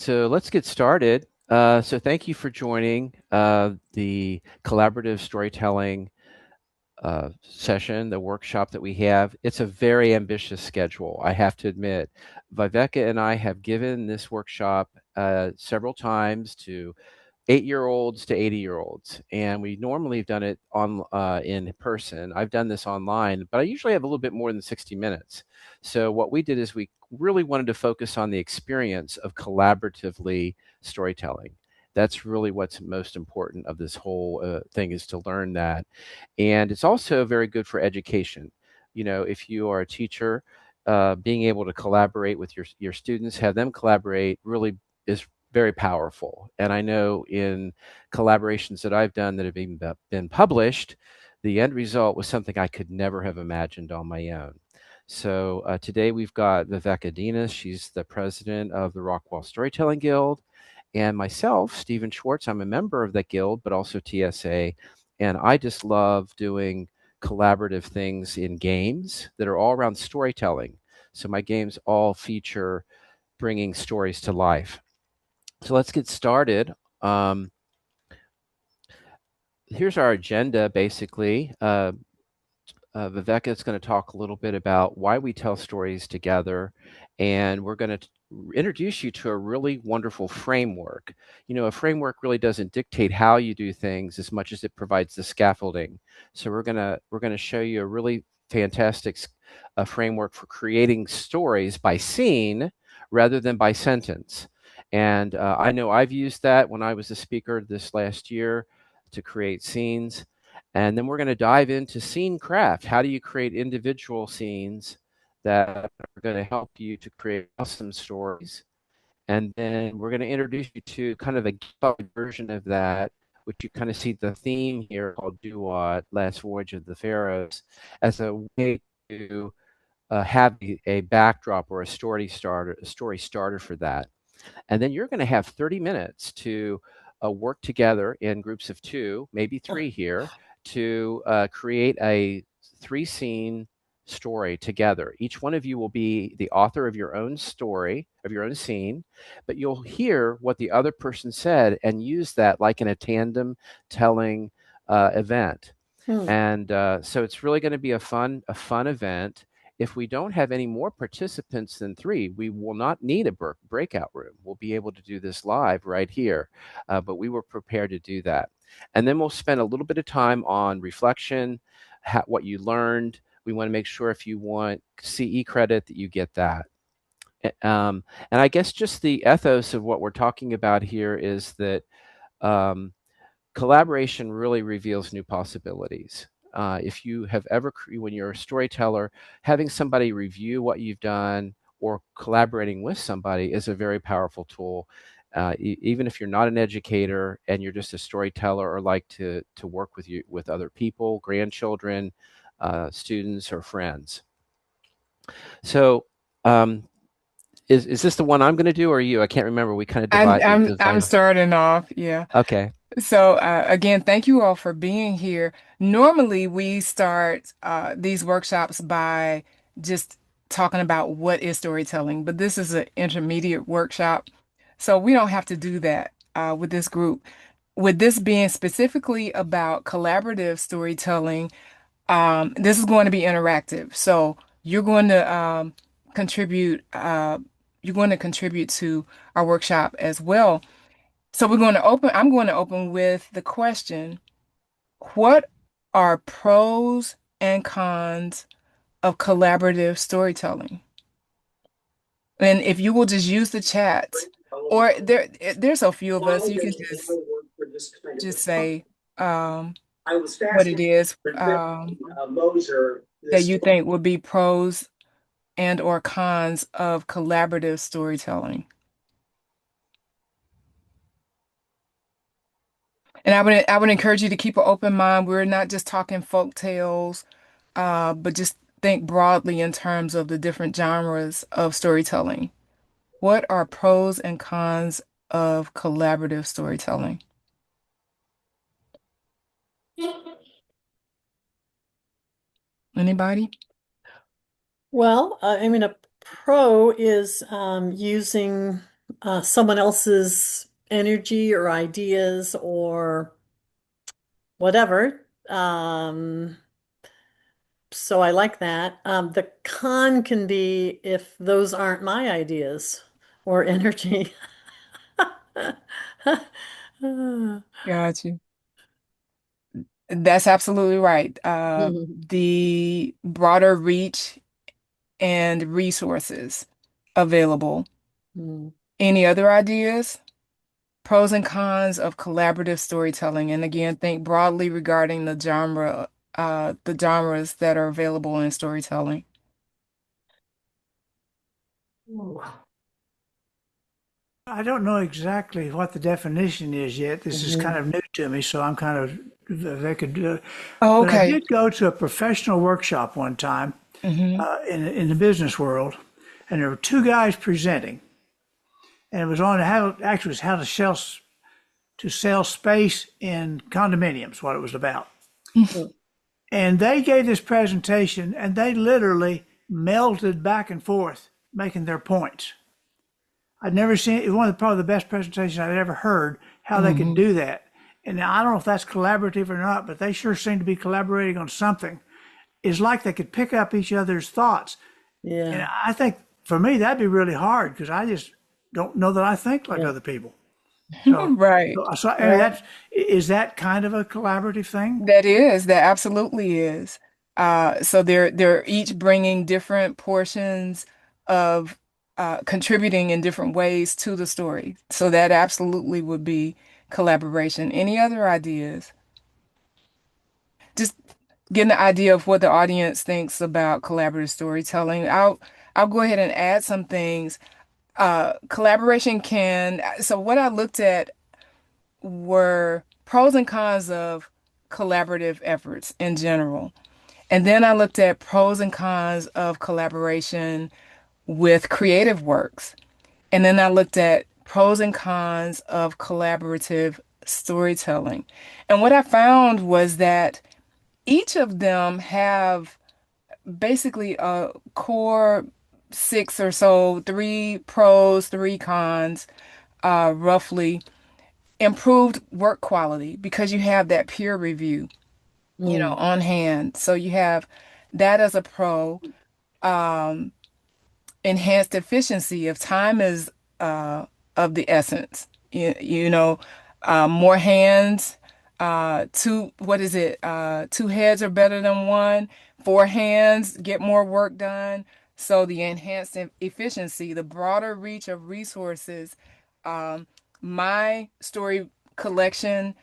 So let's get started. So thank you for joining the collaborative storytelling session, the workshop that we have. It's a very ambitious schedule, I have to admit. Viveca and I have given this workshop several times to 8-year-olds to 80-year-olds, and we normally have done it on in person. I've done this online, but I usually have a little bit more than 60 minutes. So what we did is we really wanted to focus on the experience of collaboratively storytelling. That's really what's most important of this whole thing, is to learn that. And it's also very good for education. You know, if you are a teacher, being able to collaborate with your students, have them collaborate, really is very powerful. And I know in collaborations that I've done that have even been published, the end result was something I could never have imagined on my own. So today we've got Viveca Dinas. She's the president of the Rockwall Storytelling Guild. And myself, Stephen Schwartz, I'm a member of that guild, but also TSA. And I just love doing collaborative things in games that are all around storytelling. So my games all feature bringing stories to life. So let's get started. Um, Here's our agenda, basically. Viveka is going to talk a little bit about why we tell stories together, and we're going to introduce you to a really wonderful framework. You know, a framework really doesn't dictate how you do things as much as it provides the scaffolding. So we're going to show you a really fantastic framework for creating stories by scene rather than by sentence. And I know I've used that when I was a speaker this last year to create scenes. And then we're going to dive into scene craft. How do you create individual scenes that are going to help you to create awesome stories? And then we're going to introduce you to kind of a version of that, which you kind of see the theme here called Duat, Last Voyage of the Pharaohs, as a way to have a backdrop or a story starter for that. And then you're going to have 30 minutes to work together in groups of two, maybe three here, to create a three-scene story together. Each one of you will be the author of your own story, of your own scene, but you'll hear what the other person said and use that like in a tandem telling event. Hmm. And so it's really going to be a fun event. If we don't have any more participants than three, we will not need a breakout room. We'll be able to do this live right here, but we were prepared to do that. And then we'll spend a little bit of time on reflection, what you learned. We want to make sure if you want CE credit that you get that. And I guess just the ethos of what we're talking about here is that um, collaboration really reveals new possibilities. If you have ever, when you're a storyteller, having somebody review what you've done or collaborating with somebody is a very powerful tool. Even if you're not an educator and you're just a storyteller or like to work with other people, grandchildren, students, or friends. So, um, is this the one I'm going to do or you? I can't remember. We kind of I'm divide I'm I'm design. starting off, yeah. Okay. So again, thank you all for being here. Normally, we start these workshops by just talking about what is storytelling, but this is an intermediate workshop, so we don't have to do that with this group. With this being specifically about collaborative storytelling, this is going to be interactive. So you're going to contribute. You're going to contribute to our workshop as well. So I'm going to open with the question, what are pros and cons of collaborative storytelling? And if you will just use the chat, or there's a few of us, you can just say what it is that you think would be pros and or cons of collaborative storytelling. And I would encourage you to keep an open mind. We're not just talking folk tales, but just think broadly in terms of the different genres of storytelling. What are pros and cons of collaborative storytelling? Anybody? Well, I mean, a pro is using someone else's energy or ideas or whatever. So I like that. The con can be if those aren't my ideas or energy. Got you. That's absolutely right. Mhm. The broader reach and resources available. Mm. Any other ideas? Pros and cons of collaborative storytelling. And again, think broadly regarding the genres that are available in storytelling. Ooh. I don't know exactly what the definition is yet. This is kind Mhm. of new to me, so I'm kind of they could do it. Oh, But I okay. did go to a professional workshop one time Hmm. in the business world, and there were two guys presenting, and it was on how actually it was how to sell space in condominiums, what it was about. Mm. And they gave this presentation, and they literally melted back and forth, making their points. I'd never seen it. Was one of probably the best presentations I'd ever heard. How they could Hmm. do that, and I don't know if that's collaborative or not, but they sure seem to be collaborating on something. It's like they could pick up each other's thoughts, and Yeah. I think for me that'd be really hard because I just don't know that I think like Yeah. other people. So, Right. I mean, Right. is that kind of a collaborative thing? That absolutely is. So they're each bringing different portions of contributing in different ways to the story. So that absolutely would be collaboration. Any other ideas? Just getting the idea of what the audience thinks about collaborative storytelling. I'll go ahead and add some things. Collaboration can, so what I looked at were pros and cons of collaborative efforts in general. And then I looked at pros and cons of collaboration with creative works. And then I looked at pros and cons of collaborative storytelling. And what I found was that each of them have basically a core six or so, three pros, three cons, roughly. Improved work quality because you have that peer review, Mm. on hand. So you have that as a pro. Um, Enhanced efficiency if time is of the essence. More hands, what is it? Two heads are better than one. Four hands get more work done. So the enhanced efficiency, the broader reach of resources. Um, my story collection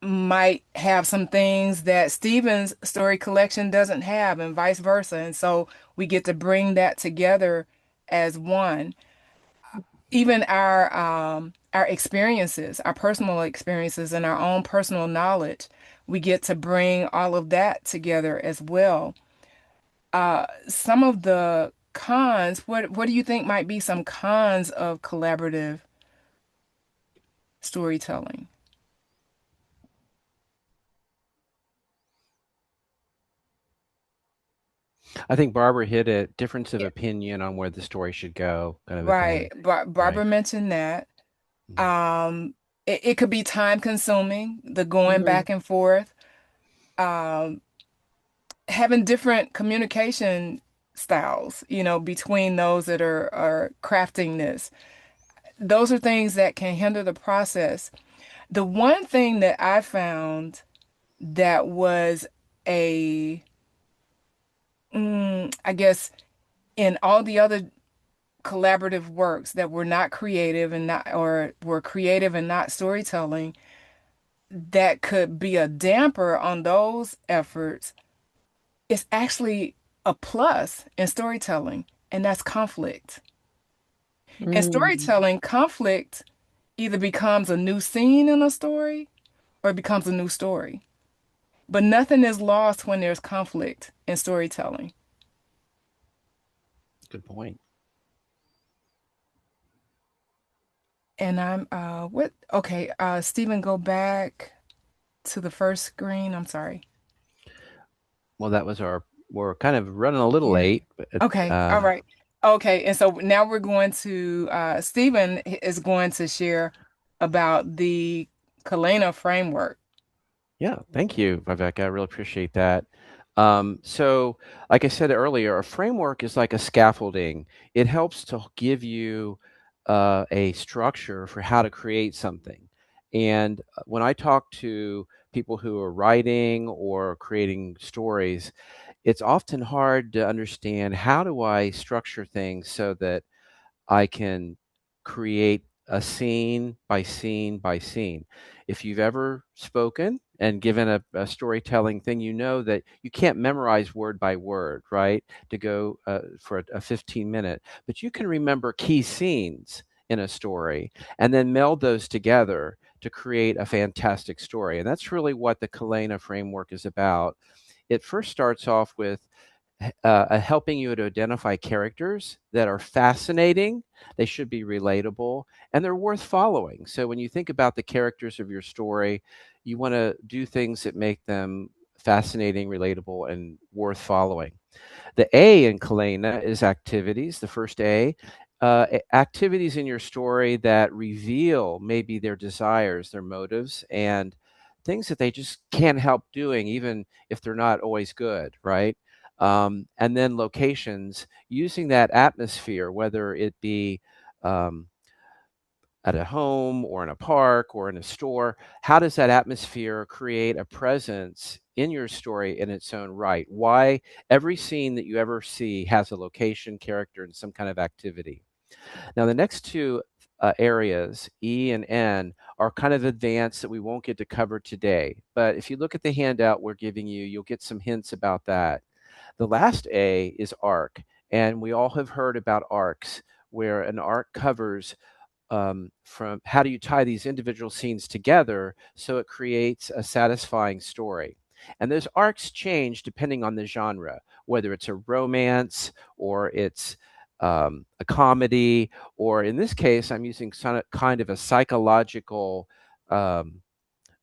might have some things that Steven's story collection doesn't have, and vice versa. And so we get to bring that together as one. Even our experiences, our personal experiences, and our own personal knowledge, we get to bring all of that together as well. Some of the cons, what do you think might be some cons of collaborative storytelling? I think Barbara hit a difference of Yeah. opinion on where the story should go, kind of a Right. thing, Barbara right? mentioned that. Mhm. Um, it could be time consuming, the going Mhm. back and forth, um, having different communication styles, between those that are crafting this. Those are things that can hinder the process. The one thing that I found that was a, I guess, in all the other collaborative works that were not creative and not, or were creative and not storytelling, that could be a damper on those efforts is actually a plus in storytelling, and that's conflict. In Mm. storytelling, conflict either becomes a new scene in a story or it becomes a new story. But nothing is lost when there's conflict in storytelling. Good point. And okay, Stephen, go back to the first screen. I'm sorry. Well, that was our. We're kind of running a little Yeah. late, but Okay, all right. Okay, and so now we're going to Stephen is going to share about the Kalena framework. Yeah, thank you, Viveka. I really appreciate that. So, like I said earlier, a framework is like a scaffolding. It helps to give you a structure for how to create something. And when I talk to people who are writing or creating stories, it's often hard to understand how do I structure things so that I can create a scene by scene by scene. If you've ever spoken and given a storytelling thing, you know that you can't memorize word by word, right? To go for a 15-minute, but you can remember key scenes in a story and then meld those together to create a fantastic story. And that's really what the Kalena framework is about. It first starts off with helping you to identify characters that are fascinating, they should be relatable, and they're worth following. So when you think about the characters of your story, you want to do things that make them fascinating, relatable, and worth following. The A in Kalena is activities, the first A. Activities in your story that reveal maybe their desires, their motives, and things that they just can't help doing, even if they're not always good, right? And then locations, using that atmosphere, whether it be um, at a home or in a park or in a store, how does that atmosphere create a presence in your story in its own right? Why every scene that you ever see has a location, character, and some kind of activity. Now, the next two areas, E and N, are kind of advanced that we won't get to cover today. But if you look at the handout we're giving you, you'll get some hints about that. The last A is arc, and we all have heard about arcs, where an arc covers from how do you tie these individual scenes together so it creates a satisfying story. And those arcs change depending on the genre, whether it's a romance or it's a comedy, or in this case, I'm using kind of um,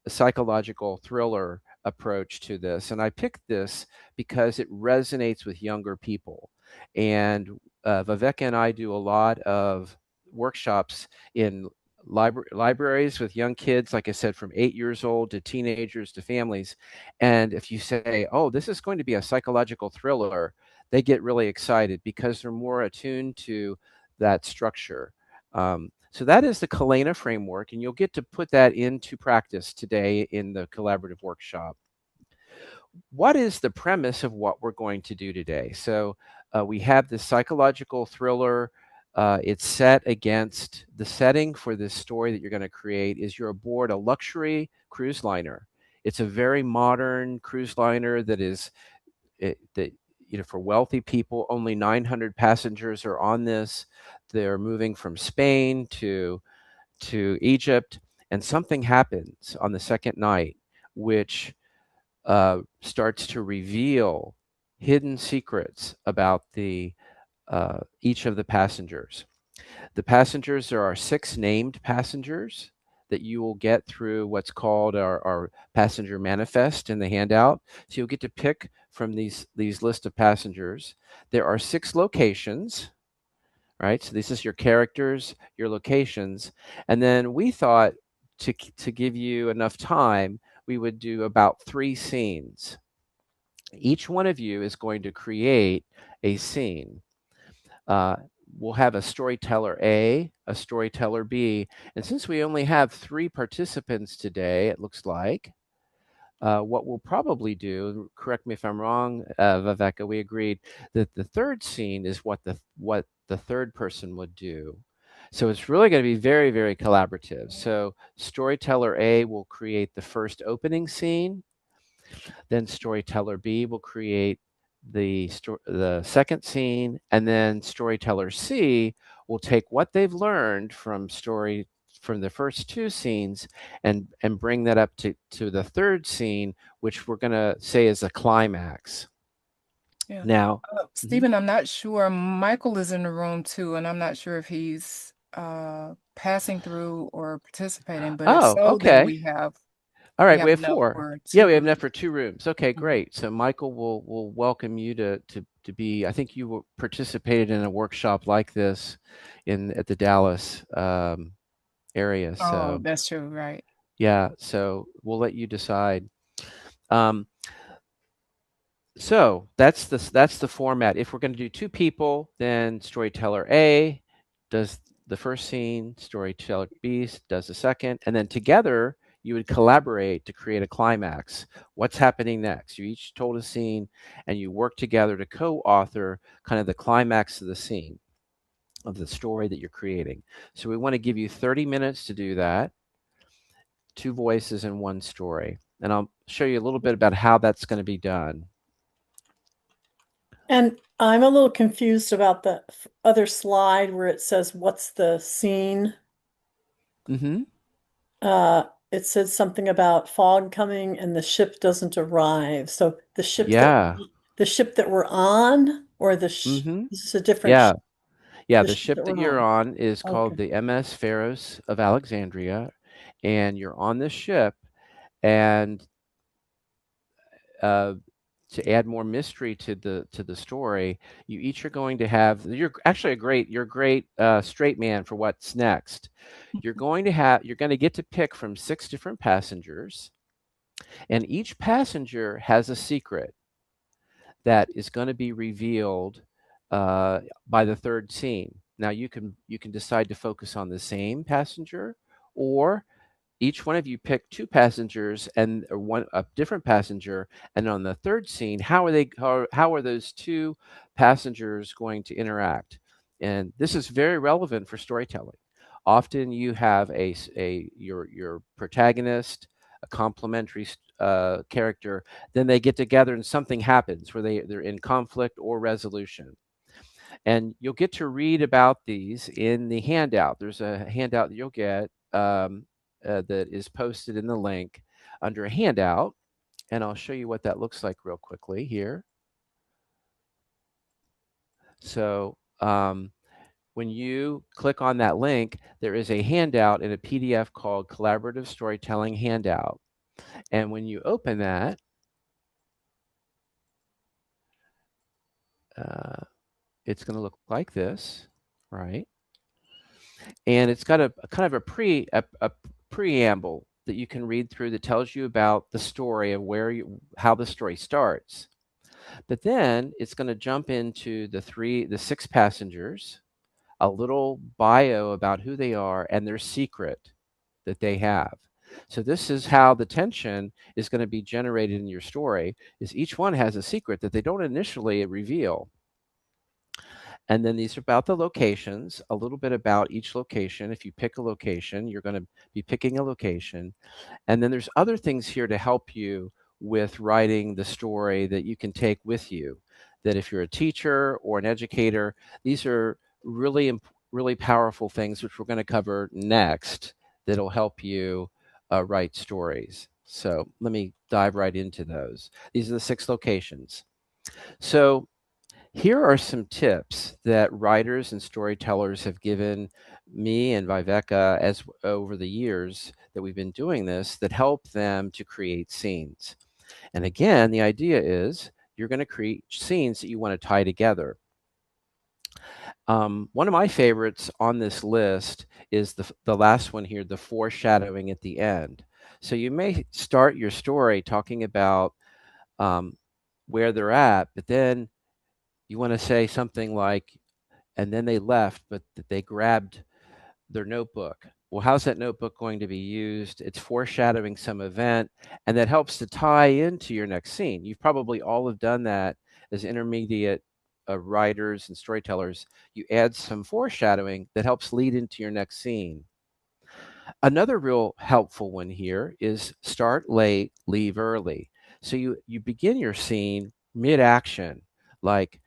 a psychological thriller approach to this. And I picked this because it resonates with younger people. And Viveka and I do a lot of workshops in libraries with young kids, like I said, from 8 years old to teenagers to families. And if you say, oh, this is going to be a psychological thriller, they get really excited because they're more attuned to that structure. So that is the Kalena framework, and you'll get to put that into practice today in the collaborative workshop. What is the premise of what we're going to do today? So we have this psychological thriller. It's set against the setting for this story that you're going to create is you're aboard a luxury cruise liner. It's a very modern cruise liner that is that for wealthy people, only 900 passengers are on this. They're moving from Spain to Egypt, and something happens on the second night, which starts to reveal hidden secrets about the each of the passengers. The passengers, there are 6 named passengers that you will get through what's called our passenger manifest in the handout. So you'll get to pick from these list of passengers. There are 6 locations, right? So this is your characters, your locations, and then we thought to give you enough time, we would do about 3 scenes. Each one of you is going to create a scene. Uh, we'll have a storyteller A, a storyteller B, and since we only have 3 participants today, it looks like, what we'll probably do, correct me if I'm wrong, Viveka, we agreed that the third scene is what the third person would do. So it's really going to be very, very collaborative. So storyteller A will create the first opening scene, then storyteller B will create the second scene, and then storyteller C will take what they've learned from the first 2 scenes and bring that up to the third scene, which we're going to say is a climax. Yeah. Now, mhm. Stephen, I'm not sure. Michael is in the room too, and I'm not sure if he's passing through or participating, but if Oh, so, then okay. we have All We right, we have have enough four. for Yeah, two we have enough groups. for 2 rooms. Okay, Mhm. great. So Michael will welcome you to be. I think you participated in a workshop like this in at the Dallas area. Oh, So that's true, right. yeah, so we'll let you decide. Um, so that's the format. If we're going to do 2 people, then storyteller A does the first scene, storyteller B does the second, and then together you would collaborate to create a climax. What's happening next? You each told a scene, and you work together to co-author kind of the climax of the scene of the story that you're creating. So we want to give you 30 minutes to do that, 2 voices and 1 story, and I'll show you a little bit about how that's going to be done. And I'm a little confused about the other slide where it says, what's the scene? Mm-hmm. It said something about fog coming and the ship doesn't arrive. So Yeah. the ship that we're on, or Mm-hmm. this is a different Yeah. ship, Yeah. the The ship ship that that we're you're on. on is called Okay. the MS Pharos of Alexandria, and you're on this ship, and uh, to add more mystery to the story, you each are going to have. You're actually you're a great straight man for what's next. You're going to get to pick from 6 different passengers, and each passenger has a secret that is going to be revealed by the 3rd scene. Now you can decide to focus on the same passenger, or each one of you pick 2 passengers and one a different passenger, and on the 3rd scene, how are those 2 passengers going to interact? And this is very relevant for storytelling. Often you have your protagonist, a complementary character, then they get together and something happens where they're in conflict or resolution. And you'll get to read about these in the handout. There's a handout that you'll get that is posted in the link under a handout. And I'll show you what that looks like real quickly here. So when you click on that link, there is a handout in a PDF called Collaborative Storytelling Handout. And when you open that, uh, it's going to look like this, right? And it's got a kind of a preamble that you can read through that tells you about the story of how the story starts. But then it's going to jump into the 6 passengers, a little bio about who they are and their secret that they have. So this is how the tension is going to be generated in your story, is each one has a secret that they don't initially reveal. And then these are about the locations, a little bit about each location. If you pick a location, you're going to be picking a location. And then there's other things here to help you with writing the story that you can take with you. That if you're a teacher or an educator, these are really powerful things, which we're going to cover next, that'll help you write stories. So let me dive right into those. These are the 6 locations. So here are some tips that writers and storytellers have given me and Viveca as over the years that we've been doing this that help them to create scenes. And again, the idea is you're going to create scenes that you want to tie together. One of my favorites on this list is the last one here, the foreshadowing at the end. So you may start your story talking about um, where they're at, but then you want to say something like, and then they left, but they grabbed their notebook. Well, how's that notebook going to be used? It's foreshadowing some event, and that helps to tie into your next scene. You've probably all have done that as intermediate writers and storytellers. You add some foreshadowing that helps lead into your next scene. Another real helpful one here is start late, leave early. So you begin your scene mid-action, like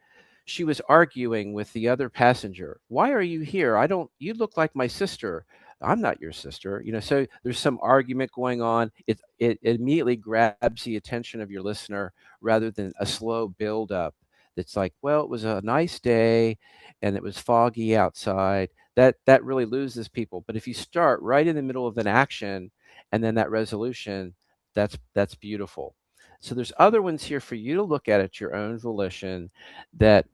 she was arguing with the other passenger. Why are you here? I don't, you look like my sister. I'm not your sister. So there's some argument going on. It immediately grabs the attention of your listener rather than a slow build up that's like, well, it was a nice day and it was foggy outside. That really loses people. But if you start right in the middle of an action and then that resolution, that's beautiful. So there's other ones here for you to look at your own volition that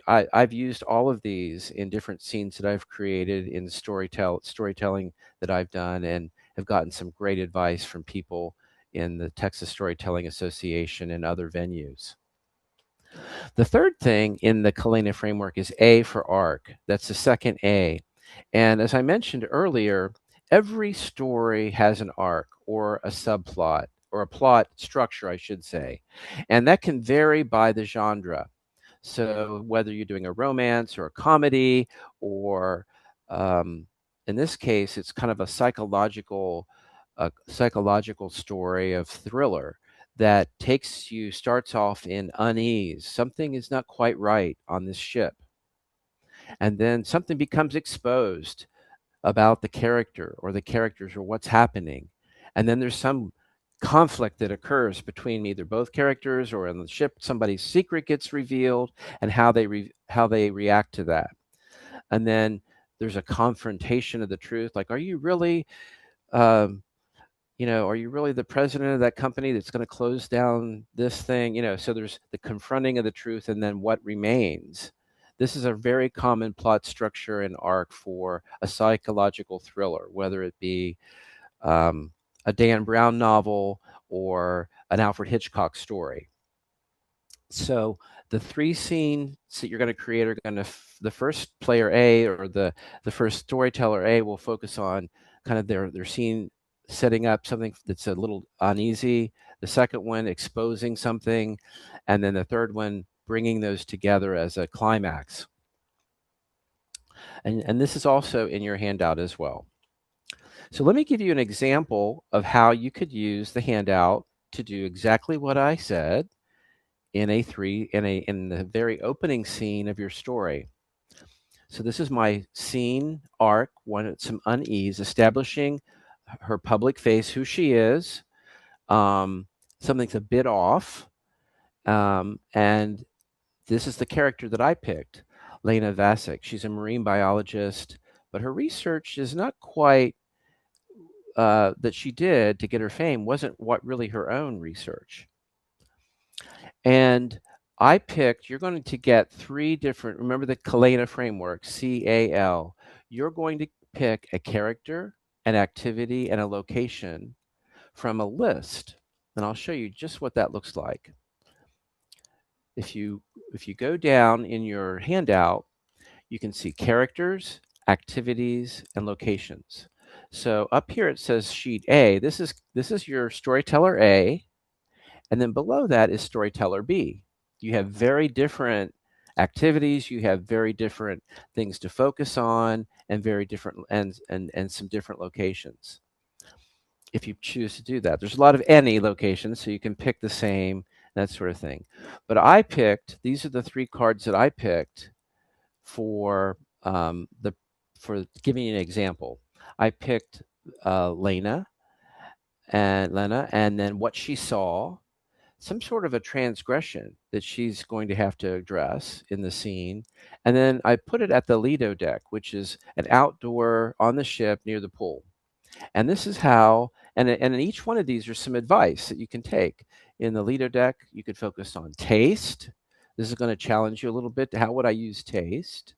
I've used all of these in different scenes that I've created in storytelling that I've done, and have gotten some great advice from people in the Texas Storytelling Association and other venues. The third thing in the Kalena framework is A for arc. That's the second A. And as I mentioned earlier, every story has an arc or a subplot or a plot structure, I should say. And that can vary by the genre. So whether you're doing a romance or a comedy, or in this case, it's kind of a psychological story of thriller that starts off in unease. Something is not quite right on this ship. And then something becomes exposed about the character or the characters or what's happening. And then there's some conflict that occurs between either both characters, or on the ship, somebody's secret gets revealed, and how they react to that. And then there's a confrontation of the truth. Like, are you really, um, are you really the president of that company that's going to close down this thing? So there's the confronting of the truth, and then what remains. This is a very common plot structure and arc for a psychological thriller, whether it be a Dan Brown novel or an Alfred Hitchcock story. So the three scenes that you're going to create are going to, the first player A, or the first storyteller A, will focus on kind of their scene, setting up something that's a little uneasy. The second one exposing something, and then the third one bringing those together as a climax. And this is also in your handout as well. So let me give you an example of how you could use the handout to do exactly what I said in the very opening scene of your story. So this is my scene arc, some unease, establishing her public face, who she is. Something's a bit off, and this is the character that I picked, Lena Vasic. She's a marine biologist, but her research is not quite that she did to get her fame wasn't what really her own research. And you're going to get three different, remember the Kalena framework, CAL. You're going to pick a character, an activity, and a location from a list. And I'll show you just what that looks like. If you go down in your handout, you can see characters, activities, and locations. So up here it says sheet A. This is your storyteller A, and then below that is storyteller B. You have very different activities, you have very different things to focus on, and very different and some different locations. If you choose to do that, there's a lot of any locations, so you can pick the same, that sort of thing. But these are the three cards that I picked for giving you an example. I picked Lena, and then what she saw, some sort of a transgression that she's going to have to address in the scene. And then I put it at the Lido deck, which is an outdoor on the ship near the pool. And this is how, and in each one of these, there's some advice that you can take. In the Lido deck, you could focus on taste. This is going to challenge you a little bit. How would I use taste?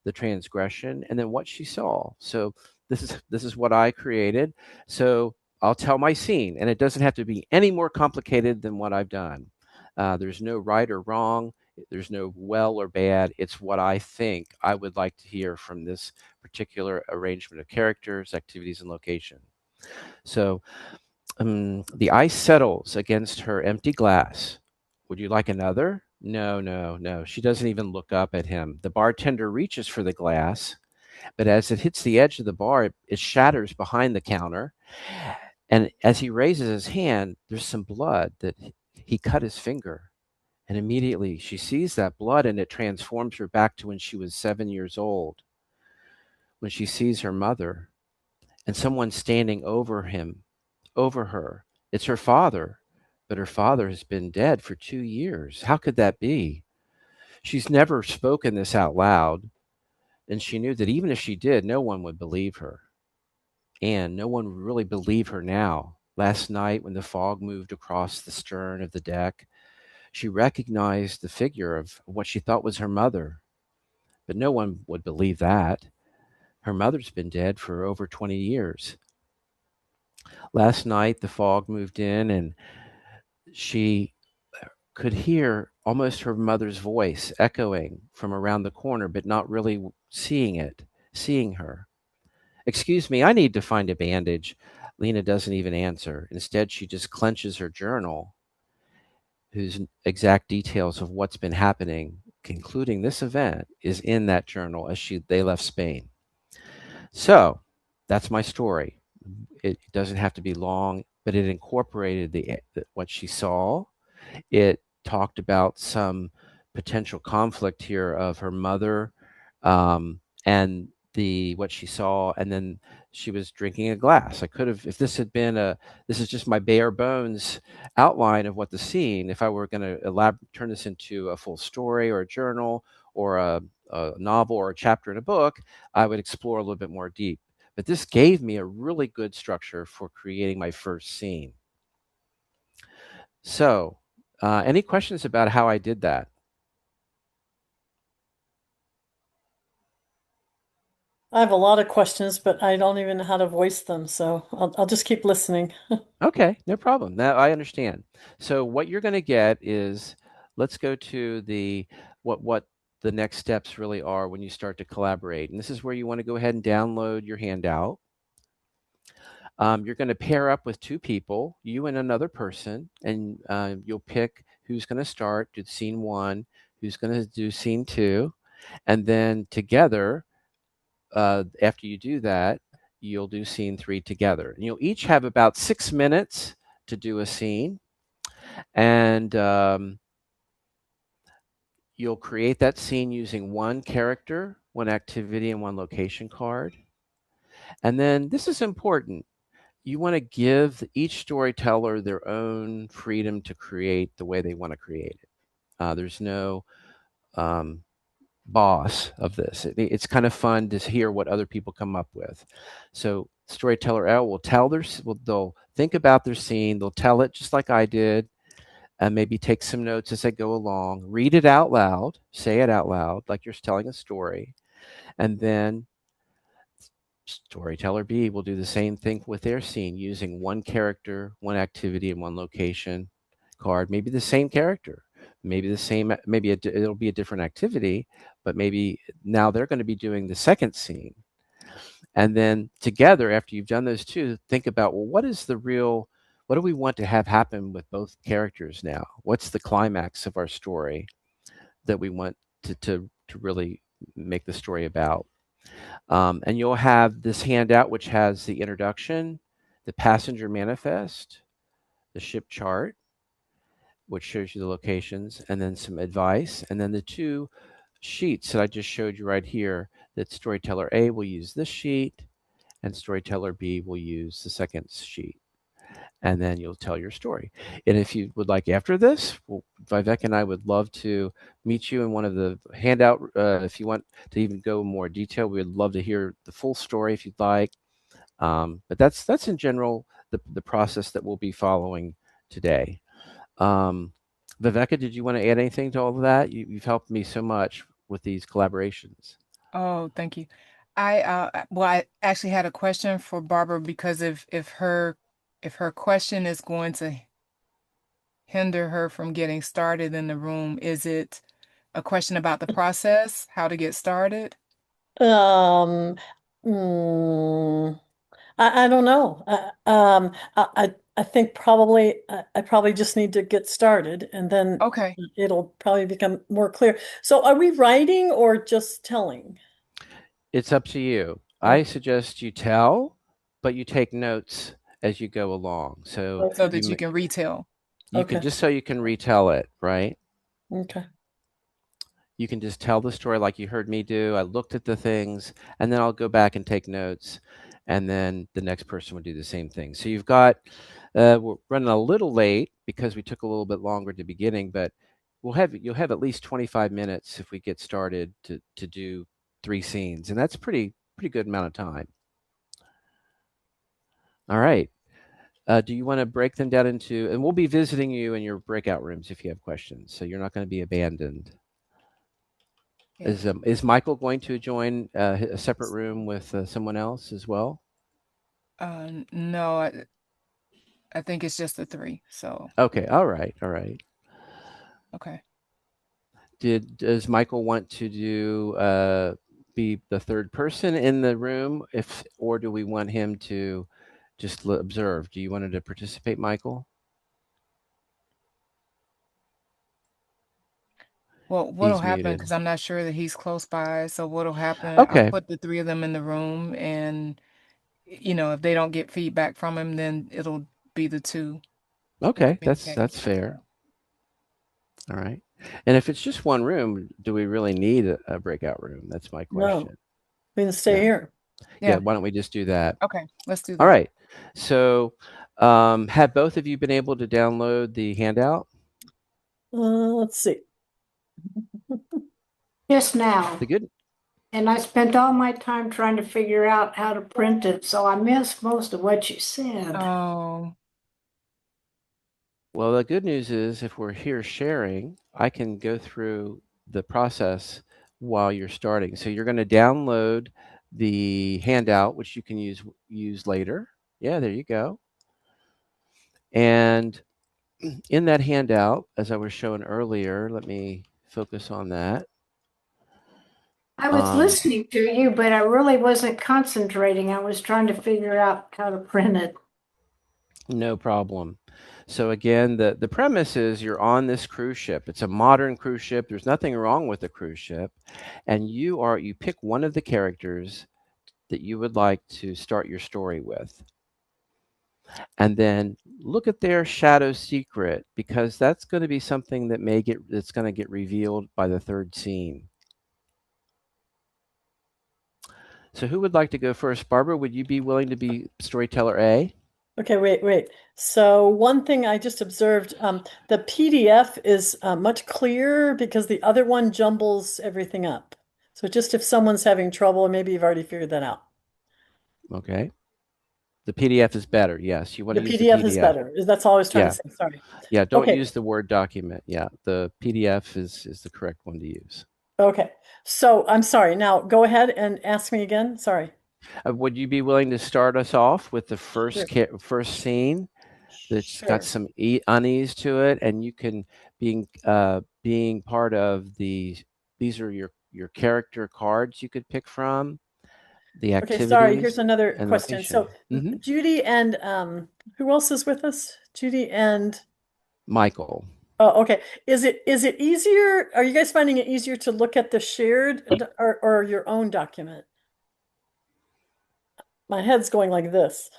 The transgression, and then what she saw. So this is what I created. So I'll tell my scene, and it doesn't have to be any more complicated than what I've done. There's no right or wrong. There's no well or bad. It's what I think I would like to hear from this particular arrangement of characters, activities, and location. So the ice settles against her empty glass. Would you like another? No, no, no. She doesn't even look up at him. The bartender reaches for the glass, but as it hits the edge of the bar, it shatters behind the counter. And as he raises his hand, there's some blood that he cut his finger. And immediately she sees that blood, and it transforms her back to when she was 7 years old, when she sees her mother and someone standing over her. It's her father, but her father has been dead for 2 years. How could that be? She's never spoken this out loud, and she knew that even if she did, no one would believe her. And no one would really believe her now Last night, when the fog moved across the stern of the deck, she recognized the figure of what she thought was her mother. But no one would believe that. Her mother's been dead for over 20 years. Last night, the fog moved in, and she could hear almost her mother's voice echoing from around the corner, but not really seeing her. Excuse me, I need to find a bandage. Lena doesn't even answer. Instead, she just clenches her journal, whose exact details of what's been happening, concluding this event, is in that journal as they left Spain. So that's my story. It doesn't have to be long, but it incorporated what she saw. It talked about some potential conflict here of her mother, and what she saw, and then she was drinking a glass. I could have, if this had been this is just my bare bones outline of what the scene. If I were going to turn this into a full story or a journal or a novel or a chapter in a book, I would explore a little bit more deep. But this gave me a really good structure for creating my first scene. So, any questions about how I did that? I have a lot of questions, but I don't even know how to voice them, so I'll just keep listening. Okay, no problem. Now I understand. So what you're going to get is, let's go to what the next steps really are when you start to collaborate. And this is where you want to go ahead and download your handout. You're going to pair up with two people, you and another person, and you'll pick who's going to start, do scene one, who's going to do scene two, and then together, after you do that, you'll do scene three together. And you'll each have about 6 minutes to do a scene, and you'll create that scene using one character, one activity, and one location card. And then this is important. You want to give each storyteller their own freedom to create the way they want to create it. There's no boss of this. It's kind of fun to hear what other people come up with. So storyteller L will they'll think about their scene, they'll tell it just like I did, and maybe take some notes as they go along, read it out loud, say it out loud like you're telling a story, and then storyteller B will do the same thing with their scene using one character, one activity, and one location card. Maybe the same character, maybe the same, it'll be a different activity, but maybe now they're going to be doing the second scene. And then together, after you've done those two, think about, well, what do we want to have happen with both characters now? What's the climax of our story that we want to really make the story about? And you'll have this handout, which has the introduction, the passenger manifest, the ship chart, which shows you the locations, and then some advice, and then the two sheets that I just showed you right here, that storyteller A will use this sheet and storyteller B will use the second sheet. And then you'll tell your story. And if you would like, after this, Vivek and I would love to meet you in one of the handout. If you want to even go more detail, we would love to hear the full story if you'd like. But that's in general the process that we'll be following today. Viveka, did you want to add anything to all of that? You've helped me so much with these collaborations. Oh, thank you. I actually had a question for Barbara, because if her question is going to hinder her from getting started in the room, is it a question about the process, how to get started? Um, mm, I don't know. I think probably I probably just need to get started, and then Okay. it'll probably become more clear. So are we writing or just telling? It's up to you. I suggest you tell, but you take notes as you go along. So So Okay. that you can retell. you can Okay. just so you can retell it, right? Okay. You can just tell the story like you heard me do. I looked at the things, and then I'll go back and take notes, and then the next person would do the same thing. So you've got, we're running a little late because we took a little bit longer at the beginning, but you'll have at least 25 minutes if we get started to do 3 scenes, and that's pretty good amount of time. All right. Do you want to break them down into, and we'll be visiting you in your breakout rooms if you have questions, so you're not going to be abandoned. Yeah. Is Michael going to join a separate room with someone else as well? No, I think it's just the three. So, Okay, all right, all right. okay. Does Michael want to do be the third person in the room, or do we want him to just observe? Do you want him to participate, Michael? Well, what'll He's happen, muted. because I'm not sure that he's close by. So what'll happen, I'll Okay, put the three of them in the room and if they don't get feedback from him, then it'll be the two that okay, communicate. that's fair. All right. And if it's just one room, do we really need a breakout room? That's my No, question. we can stay No. here. Yeah, Yeah. why don't we just do that? Okay. Let's do All that. right. So, have both of you been able to download the handout? Let's see. Just now. The good And I spent all my time trying to figure out how to print it, so I missed most of what you said. Oh, Well, the good news is if we're here sharing, I can go through the process while you're starting. So you're going to download the handout, which you can use later. Yeah, there you go. And in that handout, as I was showing earlier, let me focus on that. I was Um, listening to you, but I really wasn't concentrating. I was trying to figure out how to print it. no problem. So again, the premise is you're on this cruise ship. It's a modern cruise ship. There's nothing wrong with the cruise ship. And you pick one of the characters that you would like to start your story with. And then look at their shadow secret, because that's going to be something that's going to get revealed by the third scene. So who would like to go first? Barbara, would you be willing to be storyteller A? Okay, wait. So one thing I just observed, the PDF is much clearer because the other one jumbles everything up. So just if someone's having trouble, maybe you've already figured that out. Okay. The PDF is better. Yes, you want The to use the PDF is PDF. better. That's all I was trying to Yeah. say. Sorry. Yeah, don't Okay. use the Word document. Yeah, the PDF is the correct one to use. Okay. So I'm sorry. Now go ahead and ask me again. Sorry. Would you be willing to start us off with the Sure. first scene that's got Sure. some unease to it, and you can being part of these are your character cards you could pick from, the Okay, sorry. activities Here's another and question. So location. Hmm. Judy and who else is with us? Judy and Michael. oh, okay. Is it easier? Are you guys finding it easier to look at the shared or your own document? My head's going like this.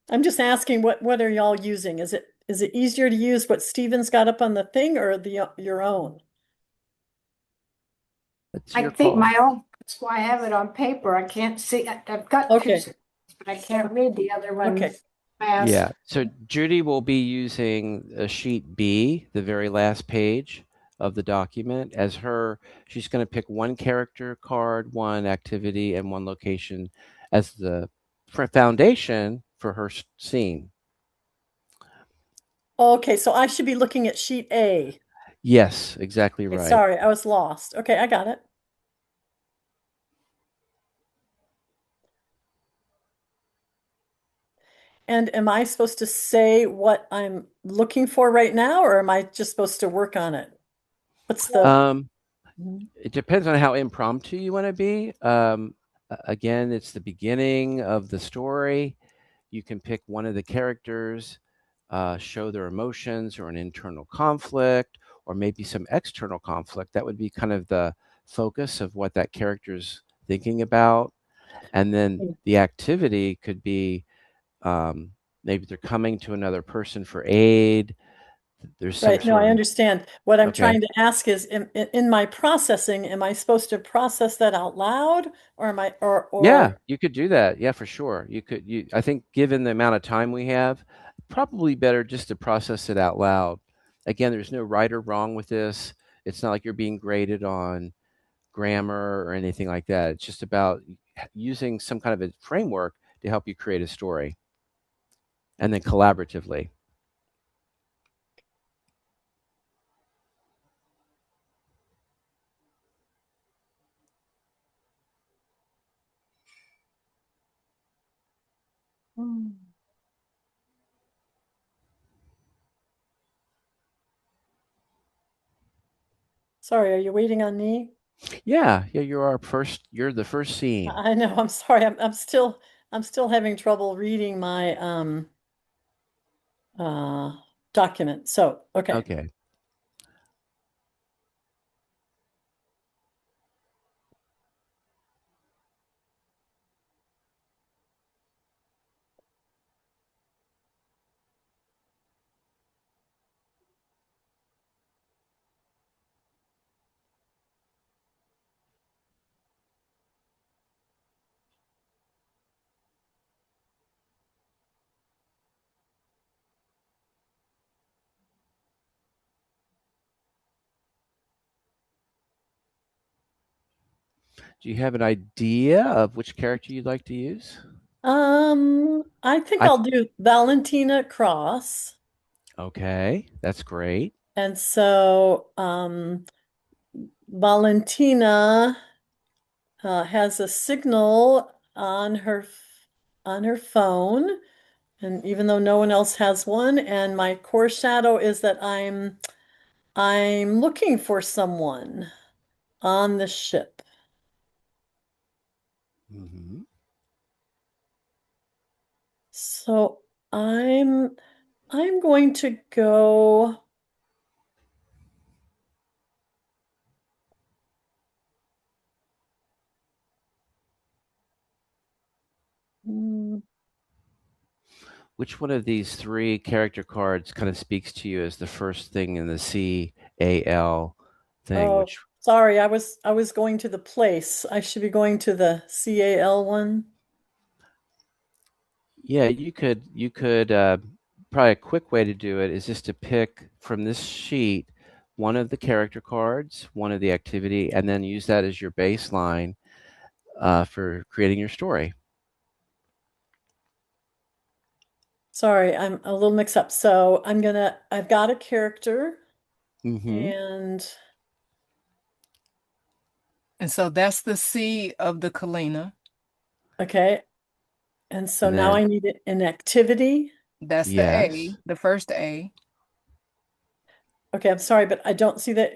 I'm just asking what are y'all using? Is it easier to use what Steven's got up on the thing or your own? It's I your think call. my own, that's why I have it on paper. I can't see, I've got two, Okay. screens, but I can't read the other one Okay. fast. Yeah. So Judy will be using a sheet B, the very last page of the document, as she's going to pick one character card, one activity, and one location as the foundation for her scene. Okay, so I should be looking at sheet A. Yes, exactly Okay, right. sorry, I was lost. Okay, I got it. And am I supposed to say what I'm looking for right now, or am I just supposed to work on it? What's the Mhm. It depends on how impromptu you want to be. Again, it's the beginning of the story. You can pick one of the characters, show their emotions or an internal conflict, or maybe some external conflict. That would be kind of the focus of what that character's thinking about. And then the activity could be maybe they're coming to another person for aid. There's some Right, no, sort I of, understand. What I'm okay. trying to ask is, in my processing, am I supposed to process that out loud, or am I, Yeah, or you could do that. Yeah, for sure. I think given the amount of time we have, probably better just to process it out loud. Again, there's no right or wrong with this. It's not like you're being graded on grammar or anything like that. It's just about using some kind of a framework to help you create a story. and then collaboratively. Hmm. Sorry, are you waiting on me? Yeah, yeah, you're the first scene. I know, I'm sorry. I'm still having trouble reading my uh document. So, okay. Okay. Do you have an idea of which character you'd like to use? I think I I'll do Valentina Cross. Okay, that's great. And so Valentina has a signal on her phone, and even though no one else has one, and my core shadow is that I'm looking for someone on the ship. Hmm. So I'm going to go. mm, Which one of these three character cards kind of speaks to you as the first thing in the CAL thing? Oh, Which, sorry, I was going to the place. I should be going to the CAL one. yeah, you could probably a quick way to do it is just to pick from this sheet one of the character cards, one of the activity, and then use that as your baseline for creating your story. Sorry, I'm a little mixed up. So I've got a character Hmm. and And so that's the C of the Kalina. okay. And so And now then I need an activity. That's the yes, A, the first A. Okay, I'm sorry, but I don't see the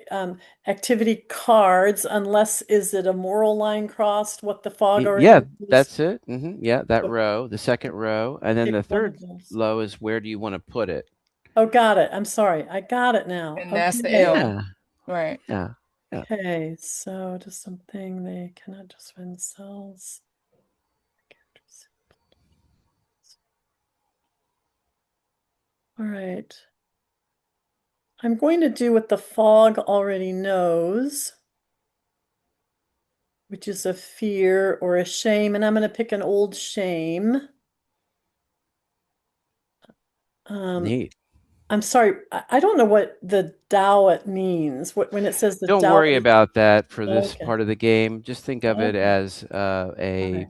activity cards unless is it a moral line crossed, what the fog Yeah, already is. that's it. Yeah, that So row, the second row, and then pick the one of third those. row is where do you want to put it? Oh, got it. I'm sorry. I got it now. And that's the Okay. L. Yeah, Right. yeah, yeah. Okay, so just something they cannot justify themselves. All right. I'm going to do what the fog already knows, which is a fear or a shame, and I'm going to pick an old shame. Um, Neat. I'm sorry, I don't know what the Dowit means. What when it says the Don't Dowit worry is about that for this okay. part of the game. Just think of it Okay. as All right.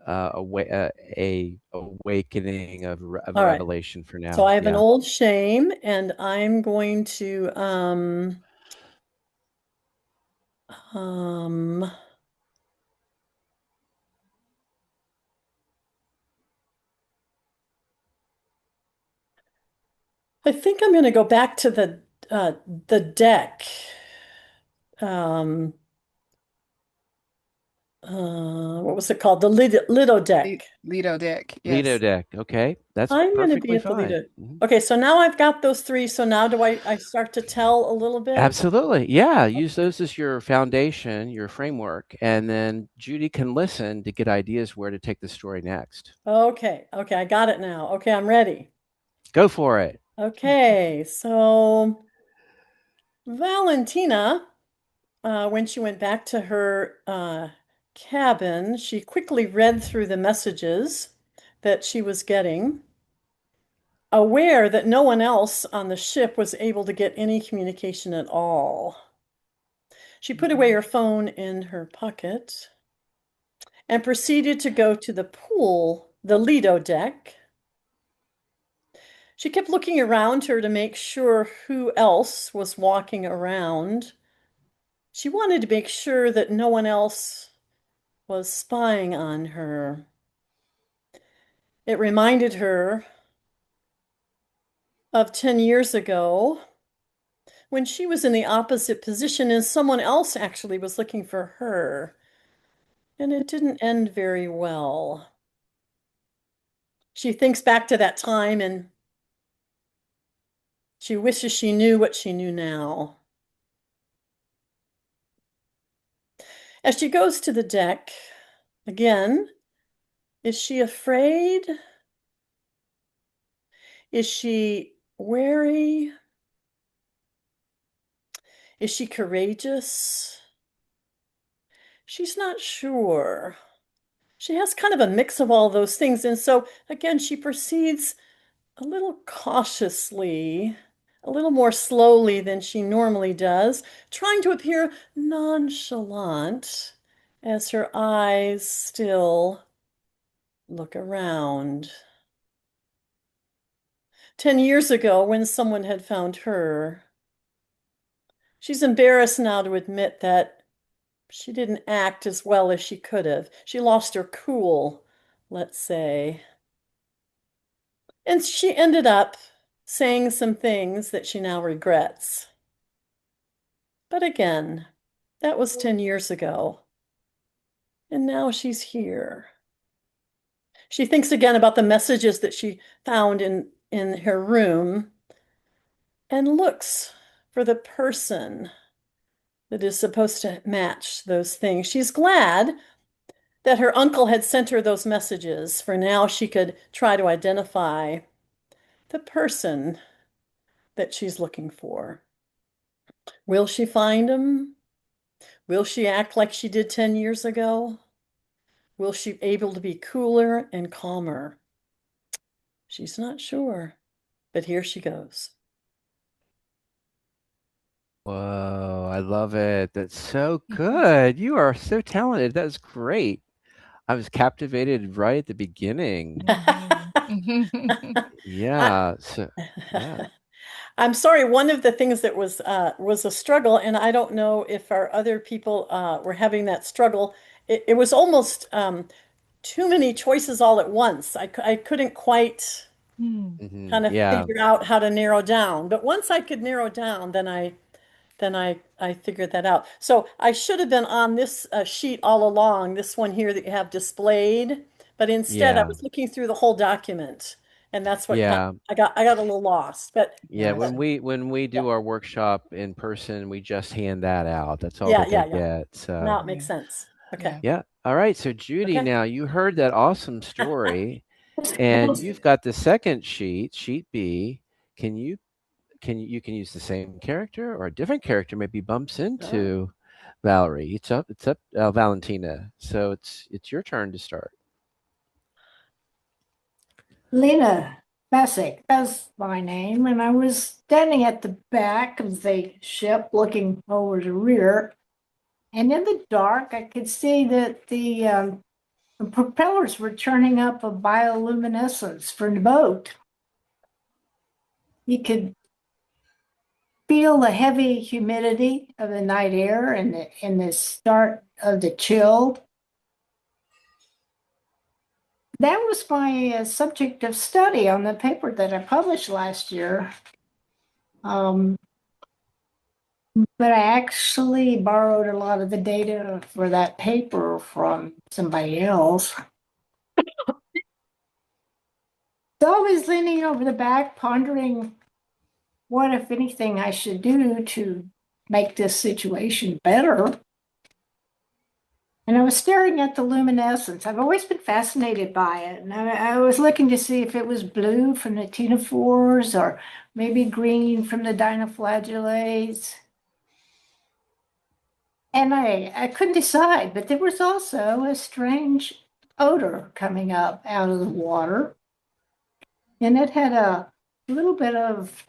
a awakening of a All right. revelation for So now. I have an Yeah. old shame, and I'm going to um I think I'm going to go back to the deck. Um what was it called? The Lido deck. Lido deck. Lido Yes. deck. Okay, that's I'm going to be perfectly at the fine. Lido. Okay, so now I've got those three. So now do I start to tell a little bit? Absolutely. Yeah. Use those as your foundation, your framework, and then Judy can listen to get ideas where to take the story next. Okay, okay, I got it now. Okay, I'm ready. Go for it. Okay, so Valentina, when she went back to her cabin, she quickly read through the messages that she was getting, aware that no one else on the ship was able to get any communication at all. She put away her phone in her pocket and proceeded to go to the pool, the Lido deck, She kept looking around her to make sure who else was walking around. She wanted to make sure that no one else was spying on her. It reminded her of 10 years ago when she was in the opposite position and someone else actually was looking for her. And it didn't end very well. She thinks back to that time and she wishes she knew what she knew now. As she goes to the deck, again, is she afraid? Is she wary? Is she courageous? She's not sure. She has kind of a mix of all those things. And so, again, she proceeds a little cautiously, a little more slowly than she normally does, trying to appear nonchalant as her eyes still look around. 10 years ago, when someone had found her, she's embarrassed now to admit that she didn't act as well as she could have. She lost her cool, let's say. And she ended up saying some things that she now regrets. But again, that was 10 years ago. And now she's here. She thinks again about the messages that she found in her room and looks for the person that is supposed to match those things. She's glad that her uncle had sent her those messages, for now she could try to identify the person that she's looking for. Will she find him? Will she act like she did 10 years ago? Will she be able to be cooler and calmer? She's not sure, but here she goes. Whoa, I love it. That's so good. You are so talented. That's great. I was captivated right at the beginning. Mhm. Yeah. So, yeah. I'm sorry, one of the things that was a struggle, and I don't know if our other people were having that struggle. It was almost too many choices all at once. I couldn't quite kind of Yeah. figure out how to narrow down. But once I could narrow down, then I figured that out. So I should have been on this sheet all along, this one here that you have displayed, but instead I Yeah. was looking through the whole document, and that's what kind Yeah. of, I got a little lost. But Yeah. but When we yeah, do our workshop in person, we just hand that out. That's all yeah, that they yeah, yeah. get. So, Now it makes Yeah, sense. Okay. yeah. yeah. All right. So, Judy, Okay. now you heard that awesome story, and you've got the second sheet, sheet B. Can you you can use the same character or a different character maybe bumps Sure. into Valerie. It's up Valentina. So it's your turn to start. Lena Bassick, that's my name, and I was standing at the back of the ship looking over the rear, and in the dark I could see that the propellers were turning up a bioluminescence for the boat. You could feel the heavy humidity of the night air and the start of the chill. That was my subject of study on the paper that I published last year. Um, but I actually borrowed a lot of the data for that paper from somebody else. So I was leaning over the back, pondering what, if anything, I should do to make this situation better. And I was staring at the luminescence. I've always been fascinated by it. And I was looking to see if it was blue from the ctenophores or maybe green from the dinoflagellates. And I couldn't decide, but there was also a strange odor coming up out of the water. And it had a little bit of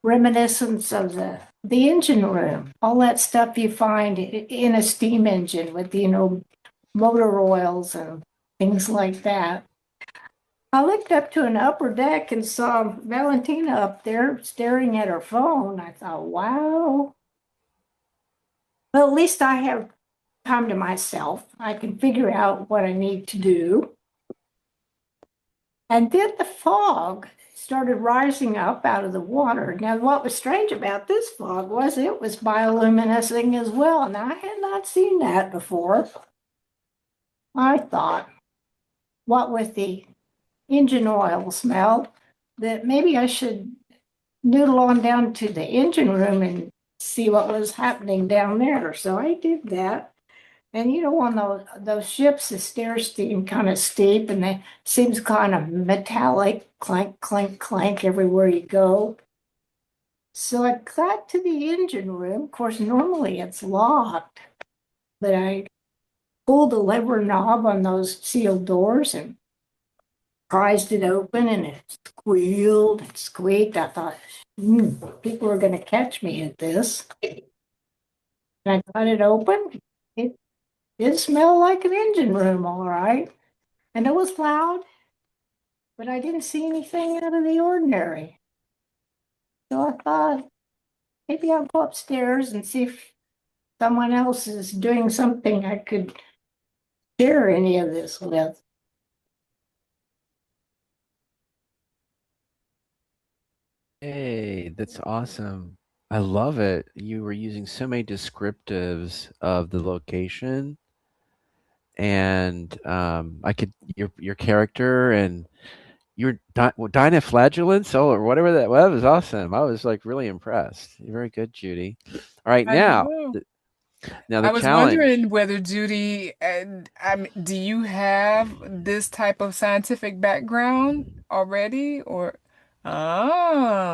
reminiscence of the engine room, all that stuff you find in a steam engine with, motor oils and things like that. I looked up to an upper deck and saw Valentina up there staring at her phone. I thought, wow. Well, at least I have time to myself. I can figure out what I need to do. And then the fog started rising up out of the water. Now, what was strange about this fog was it was bioluminescing as well. Now, I had not seen that before. I thought, what with the engine oil smell, that maybe I should noodle on down to the engine room and see what was happening down there. So I did that. And you know, on those ships, the stairs seem kind of steep and they seems kind of metallic, clank, clank, clank everywhere you go. So I got to the engine room. Of course, normally it's locked, but I pulled the lever knob on those sealed doors and prized it open, and it squealed and squeaked. I thought, people are going to catch me at this. And I got it open. It did smell like an engine room, all right. And it was loud, but I didn't see anything out of the ordinary. So I thought, maybe I'll go upstairs and see if someone else is doing something I could share any of this with. Hey, that's awesome. I love it. You were using so many descriptives of the location, and I could your character and your dinoflagellants, or whatever that. Well, that was awesome. I was like really impressed. You're very good, Judy. All right, I now know. now the I was challenge. wondering whether Judy, do you have this type of scientific background already, or oh,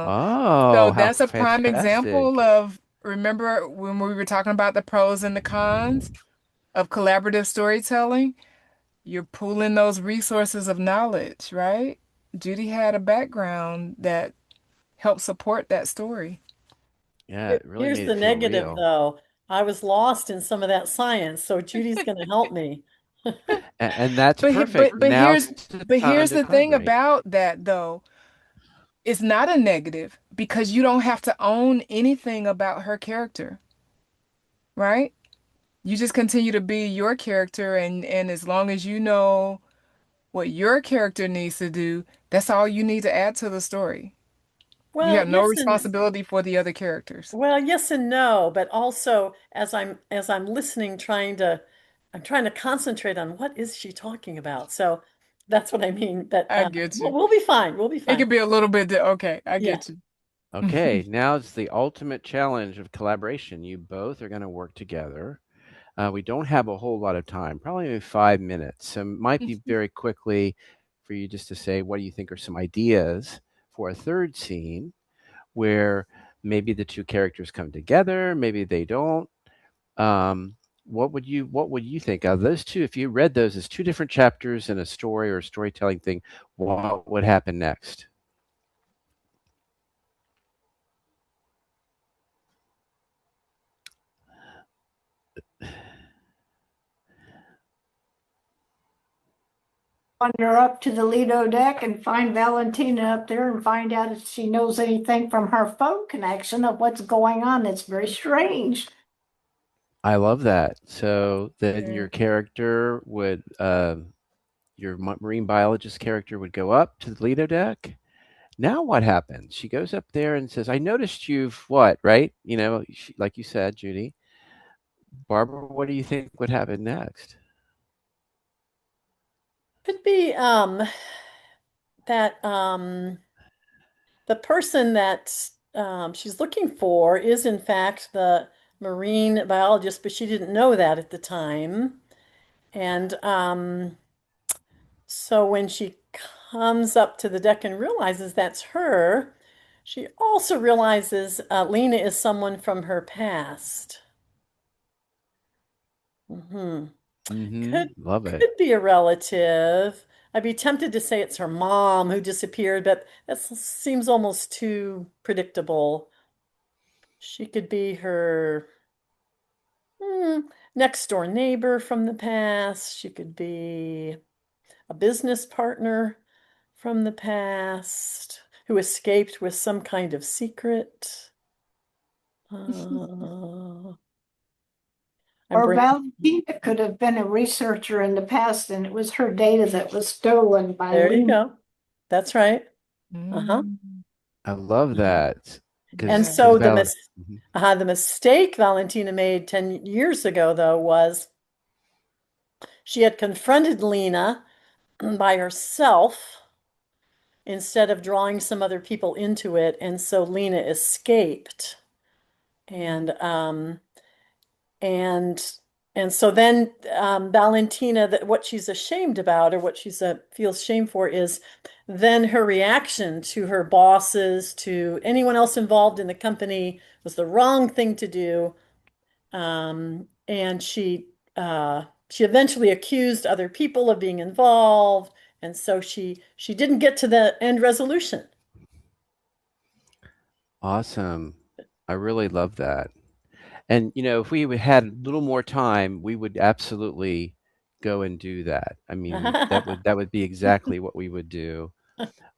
so Oh, how that's a prime example fantastic! of, remember when we were talking about the pros and the cons of collaborative storytelling? You're pooling those resources of knowledge, right? Judy had a background that helped support that story. Yeah, it really Here's made the it feel negative, real. though. I was lost in some of that science, so Judy's going to help me. And that's But he- perfect. but Now's here's the but time here's to the thing collaborate. about that though. It's not a negative because you don't have to own anything about her character, right? You just continue to be your character, and as long as you know what your character needs to do, that's all you need to add to the story. You Well, have no responsibility for the other characters. yes and no, but also as I'm listening, I'm trying to concentrate on what is she talking about. So that's what I mean. But I get you. we'll be fine. We'll be It fine. could be a little bit, okay, I Yeah. get you. Okay, now it's the ultimate challenge of collaboration. You both are going to work together. We don't have a whole lot of time, probably maybe 5 minutes. So it might be very quickly for you just to say, what do you think are some ideas for a third scene where maybe the two characters come together, maybe they don't. What would you think of those two? If you read those as two different chapters in a story or a storytelling thing, what would happen next? Wander up to the Lido deck and find Valentina up there and find out if she knows anything from her phone connection of what's going on. It's very strange. I love that. So then Yeah. your character would, your marine biologist character would go up to the Lido deck. Now what happens? She goes up there and says, "I noticed you've what, right? Like you said, Judy. Barbara, what do you think would happen next?" Could be that the person that she's looking for is in fact the marine biologist, but she didn't know that at the time. And so when she comes up to the deck and realizes that's her, she also realizes Lena is someone from her past. Hmm. Mm-hmm. Could Love it. could be a relative. I'd be tempted to say it's her mom who disappeared, but seems almost too predictable. She could be her hmm, next door neighbor from the past. She could be a business partner. from the past who escaped with some kind of secret. I'm Or bringing. Valentina could have been a researcher in the past, and it was her data that was stolen by There you Lena. go. That's right. Uh-huh. I love that And because so Mhm. the mistake Valentina made 10 years ago, though, was she had confronted Lena by herself instead of drawing some other people into it, and so Lena escaped. And and and so then Valentina, that what she's ashamed about, or what she's feels shame for, is then her reaction to her bosses, to anyone else involved in the company, was the wrong thing to do. And she eventually accused other people of being involved, and so she didn't get to the end resolution. Awesome. I really love that. And if we had a little more time, we would absolutely go and do that. I mean, that would be exactly what we would do.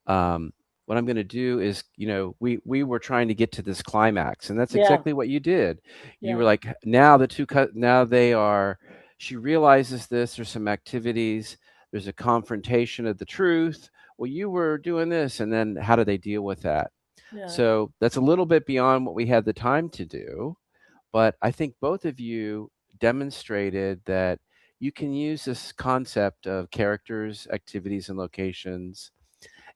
Um, what I'm going to do is, we were trying to get to this climax, and that's Yeah, exactly what you did. You were yeah, like, now the two cut, now they are. She realizes this. There's some activities. There's a confrontation of the truth. Well, you were doing this, and then how do they deal with that? yeah. So that's a little bit beyond what we had the time to do. But I think both of you demonstrated that you can use this concept of characters, activities, and locations.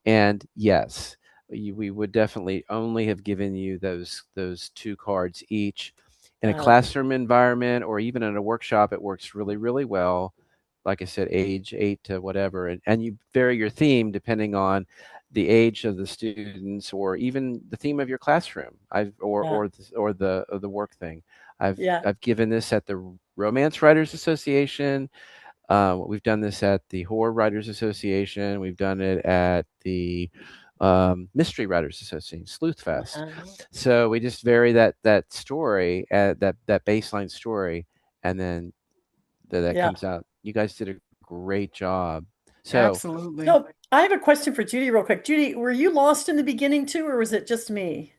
And yes, we would definitely only have given you those two cards each. In a Uh, classroom environment or even in a workshop, it works really, really well. Like I said, age 8 to whatever, and you vary your theme depending on the age of the students or even the theme of your classroom. I've yeah, or the work thing. I've yeah, I've given this at the Romance Writers Association. We've done this at the Horror Writers Association. We've done it at the Mystery Writers Association, Sleuth Fest. uh, So we just vary that story, that baseline story, and then that yeah. comes out. You guys did a great job. So Absolutely. So I have a question for Judy real quick. Judy, were you lost in the beginning too, or was it just me?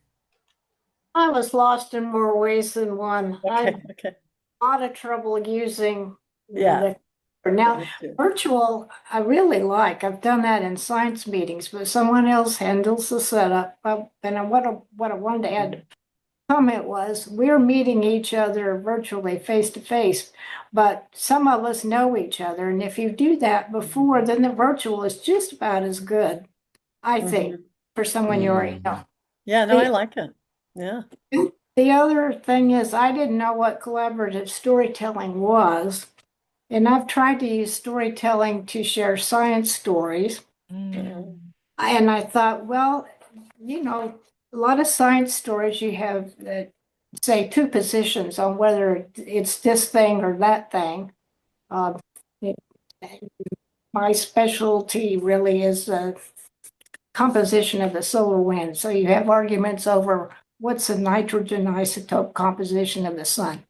I was lost in more ways than one. I had Okay, okay. a lot of trouble using Yeah, the now me too. virtual. I really like. I've done that in science meetings, but someone else handles the setup. What I wanted to add comment was we're meeting each other virtually face to face, but some of us know each other. And if you do that before, then the virtual is just about as good, I think, Mhm. for someone you already know. Yeah, no, I The, like it. Yeah. the other thing is, I didn't know what collaborative storytelling was. And I've tried to use storytelling to share science stories. Mhm. And I thought, well, a lot of science stories you have say two positions on whether it's this thing or that thing. Uh, it- my specialty really is the composition of the solar wind. So you have arguments over what's the nitrogen isotope composition of the sun.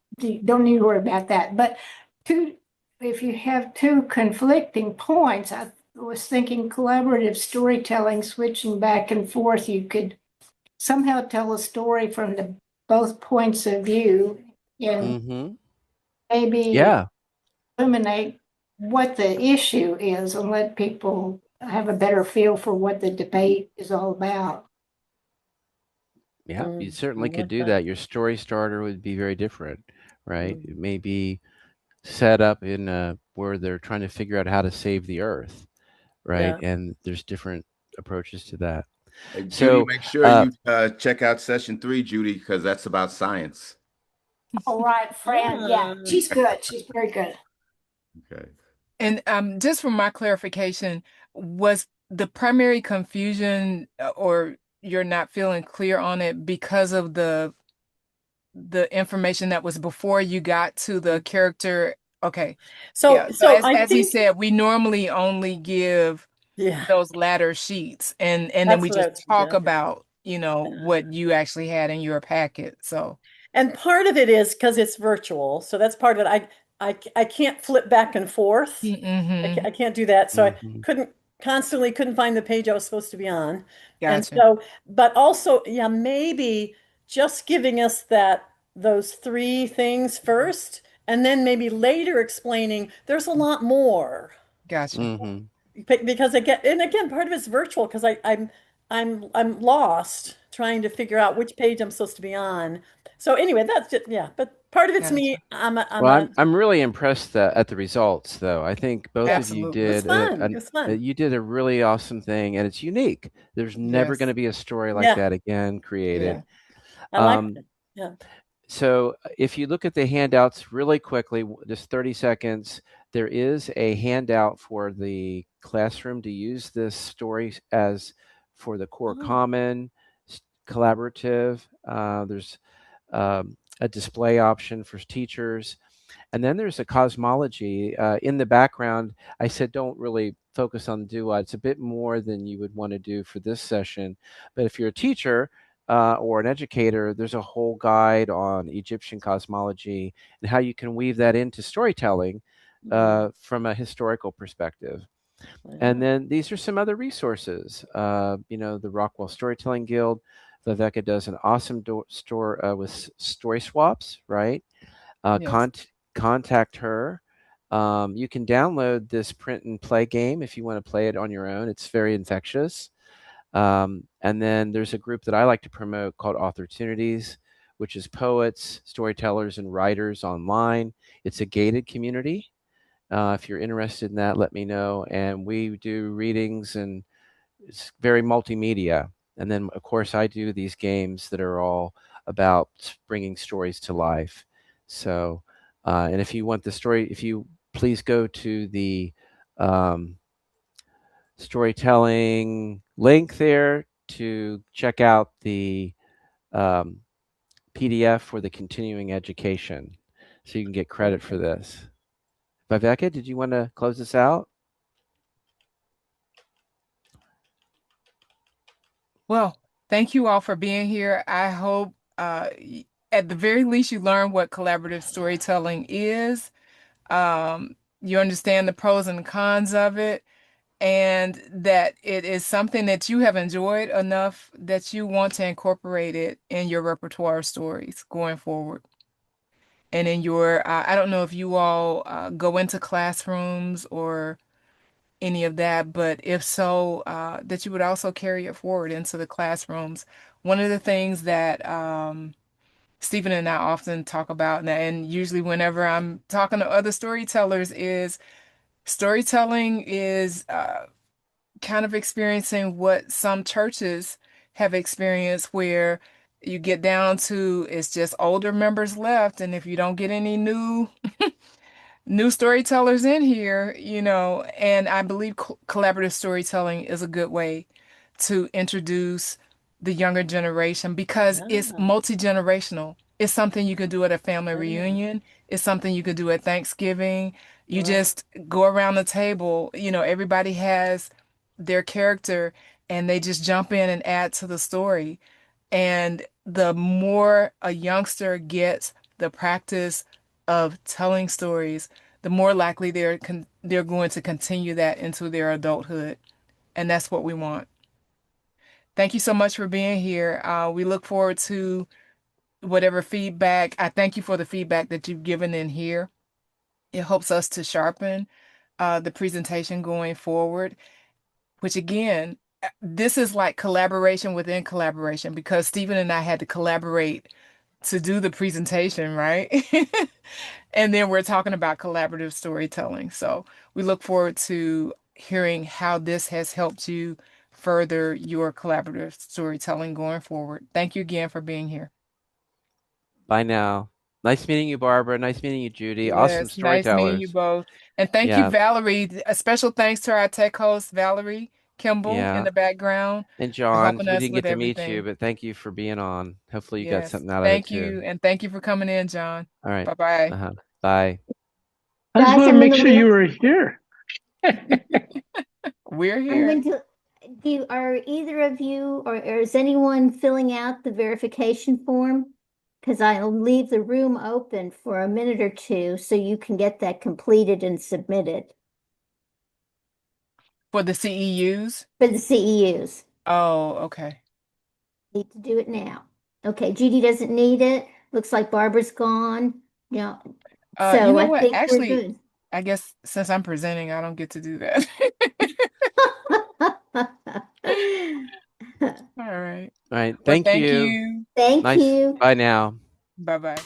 Don't need to worry about that. But two, if you have two conflicting points, I was thinking collaborative storytelling, switching back and forth, you could somehow tell a story from the both points of view and hmm maybe yeah, illuminate what the issue is and let people have a better feel for what the debate is all about. yeah, you I certainly could like do that. that. Your story starter would be very different, right? It Mhm. may be set up in where they're trying to figure out how to save the earth, right? Yeah. And there's different approaches to that. Hey, Judy, So, make sure uh, you check out session 3, Judy, because that's about science. All right, Fran. Yeah, Ah, she's good. She's very good. Okay. And just for my clarification, was the primary confusion or you're not feeling clear on it because of the information that was before you got to the character? Okay. so Yeah. So so as I as he think, said, we normally only give yeah, those latter sheets and then that's we what I just would talk suggest. about, what you actually had in your packet. So, And part of it is because it's virtual. So that's part of it. I can't flip back and forth. mm-hmm. I can't do that. So I mhm. couldn't constantly couldn't find the page I was supposed to be on. And Gotcha. so, but also, yeah, maybe just giving us those three things first, and then maybe later explaining there's a lot more. Gotcha. Mm-hmm. Because again, part of it's virtual because I'm lost trying to figure out which page I'm supposed to be on. So anyway, that's just, yeah, but part of it's me. Gotcha. Well, I'm really impressed at the results, though. I think both of you Absolutely. It was did fun. It was fun. you did a really awesome thing, and it's unique. There's never going Yes. to be a story like Yeah, that again created. Yeah. I like Um, it. Yeah. so if you look at the handouts really quickly, just 30 seconds, there is a handout for the classroom to use this story as for the core Oh, common collaborative. There's a display option for teachers. And then there's a cosmology in the background. I said, don't really focus on Dua. It's a bit more than you would want to do for this session. But if you're a teacher or an educator, there's a whole guide on Egyptian cosmology and how you can weave that into storytelling from a historical perspective. And yeah. then these are some other resources. The Rockwell Storytelling Guild. Viveca does an awesome store with story swaps, right? Uh, Yes. contact her. You can download this print and play game if you want to play it on your own. It's very infectious. And then there's a group that I like to promote called Authortunities, which is poets, storytellers, and writers online. It's a gated community. If you're interested in that, let me know. And we do readings, and it's very multimedia. And then, of course, I do these games that are all about bringing stories to life. So, and if you want the story, if you please go to the um, storytelling link there to check out the um, PDF for the continuing education so you can get credit for this. Viveka, did you want to close this out? Well, thank you all for being here. I hope at the very least you learn what collaborative storytelling is. You understand the pros and cons of it, and that it is something that you have enjoyed enough that you want to incorporate it in your repertoire of stories going forward. And in your, I don't know if you all go into classrooms or any of that, but if so, that you would also carry it forward into the classrooms. One of the things that Stephen and I often talk about, and usually whenever I'm talking to other storytellers, is storytelling is kind of experiencing what some churches have experienced, where you get down to it's just older members left, and if you don't get any new storytellers in here, and I believe collaborative storytelling is a good way to introduce the younger generation because it's Yeah. multi-generational. It's something you could do at a family Oh, yeah. reunion. It's something you could do at Thanksgiving. You Right. just go around the table, everybody has their character and they just jump in and add to the story. And the more a youngster gets the practice of telling stories, the more likely they're going to continue that into their adulthood. And that's what we want. Thank you so much for being here. We look forward to whatever feedback. I thank you for the feedback that you've given in here. It helps us to sharpen the presentation going forward, which again, this is like collaboration within collaboration because Stephen and I had to collaborate to do the presentation, right? And then we're talking about collaborative storytelling. So we look forward to hearing how this has helped you further your collaborative storytelling going forward. Thank you again for being here. Bye now. Nice meeting you, Barbara. Nice meeting you, Judy. Awesome Yes, nice meeting you storytellers. both. And thank you, Yeah, Valerie. A special thanks to our tech host, Valerie Kimball, in yeah. the background And for John, helping we us didn't with get to meet you, everything. but thank you for being on. Hopefully you got Yes, something out of it thank too. you. And thank you for coming in, John. All right. Bye-bye. Uh-huh. Bye. I just Guys, want to make sure you were here. We're I'm here. going to are either of you or is anyone filling out the verification form? Because I'll leave the room open for a minute or two so you can get that completed and submitted. For the CEUs? for the CEUs. Oh, okay. Need to do it now. Okay, Judy doesn't need it. Looks like Barbara's gone. Yeah. You So know I what? think we're Actually, good. I guess since I'm presenting, I don't get to do that. All right. All right. Well, Thank thank you. you. Thank Nice. you. Bye now. Bye-bye.